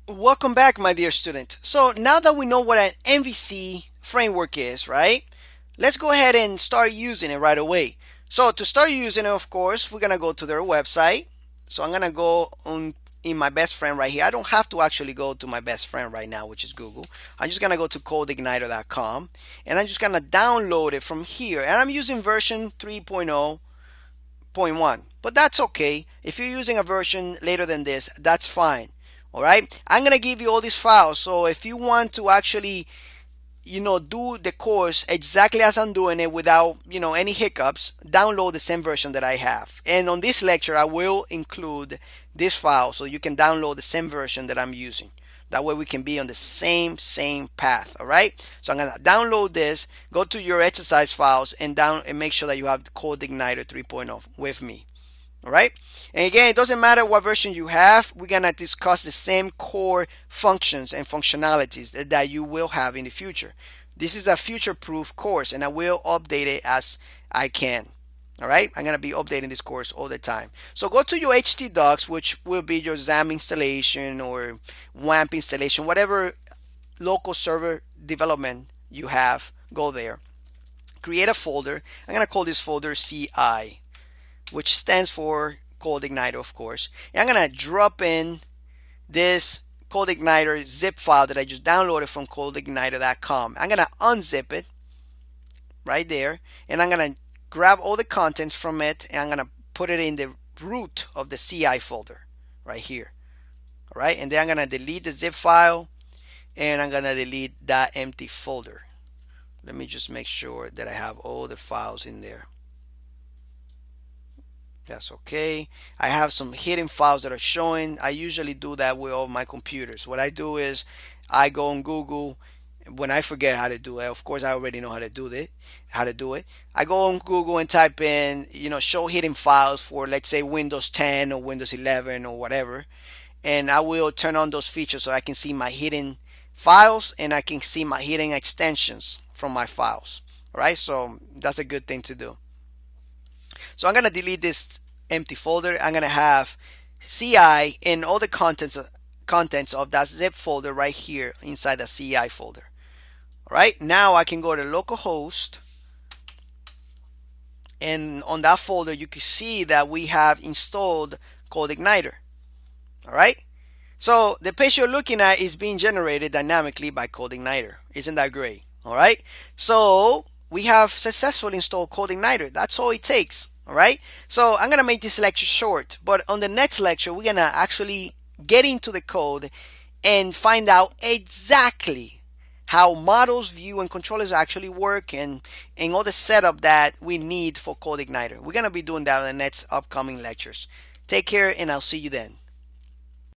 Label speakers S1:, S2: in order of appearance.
S1: Welcome back, my dear student. So now that we know what an MVC framework is, right? Let's go ahead and start using it right away. So to start using it, of course, we're gonna go to their website. So I'm gonna go on in my best friend right here. I don't have to actually go to my best friend right now, which is Google. I'm just gonna go to CodeIgniter.com and I'm just gonna download it from here. And I'm using version 3.0.1, but that's okay. If you're using a version later than this, that's fine. All right, I'm gonna give you all these files, so if you want to actually do the course exactly as I'm doing it without any hiccups, download the same version that I have. And on this lecture I will include this file so you can download the same version that I'm using. That way we can be on the same path. All right, so I'm gonna download this, go to your exercise files and make sure that you have the CodeIgniter 3.0 with me. All right, and again, it doesn't matter what version you have, we're gonna discuss the same core functions and functionalities that you will have in the future. This is a future-proof course and I will update it as I can. All right, I'm gonna be updating this course all the time. So go to your htdocs, which will be your XAMPP installation or WAMP installation, whatever local server development you have. Go there, create a folder. I'm gonna call this folder CI, which stands for CodeIgniter, of course. And I'm gonna drop in this CodeIgniter zip file that I just downloaded from CodeIgniter.com. I'm gonna unzip it right there, and I'm gonna grab all the contents from it, and I'm gonna put it in the root of the CI folder right here. All right, and then I'm gonna delete the zip file, and I'm gonna delete that empty folder. Let me just make sure that I have all the files in there. That's okay. I have some hidden files that are showing. I usually do that with all my computers. What I do is I go on Google when I forget how to do it. Of course, I already know how to do it. I go on Google and type in, show hidden files for, let's say, Windows 10 or Windows 11 or whatever, and I will turn on those features so I can see my hidden files and I can see my hidden extensions from my files. All right, so that's a good thing to do. So I'm gonna delete this empty folder. I'm gonna have CI and all the contents of that zip folder right here inside the CI folder. All right, now I can go to localhost, and on that folder you can see that we have installed CodeIgniter. All right, so the page you're looking at is being generated dynamically by CodeIgniter. Isn't that great? All right, so we have successfully installed CodeIgniter. That's all it takes. All right, so I'm gonna make this lecture short, but on the next lecture we're gonna actually get into the code and find out exactly how models, view, and controllers actually work, and all the setup that we need for CodeIgniter. We're gonna be doing that in the next upcoming lectures. Take care, and I'll see you then.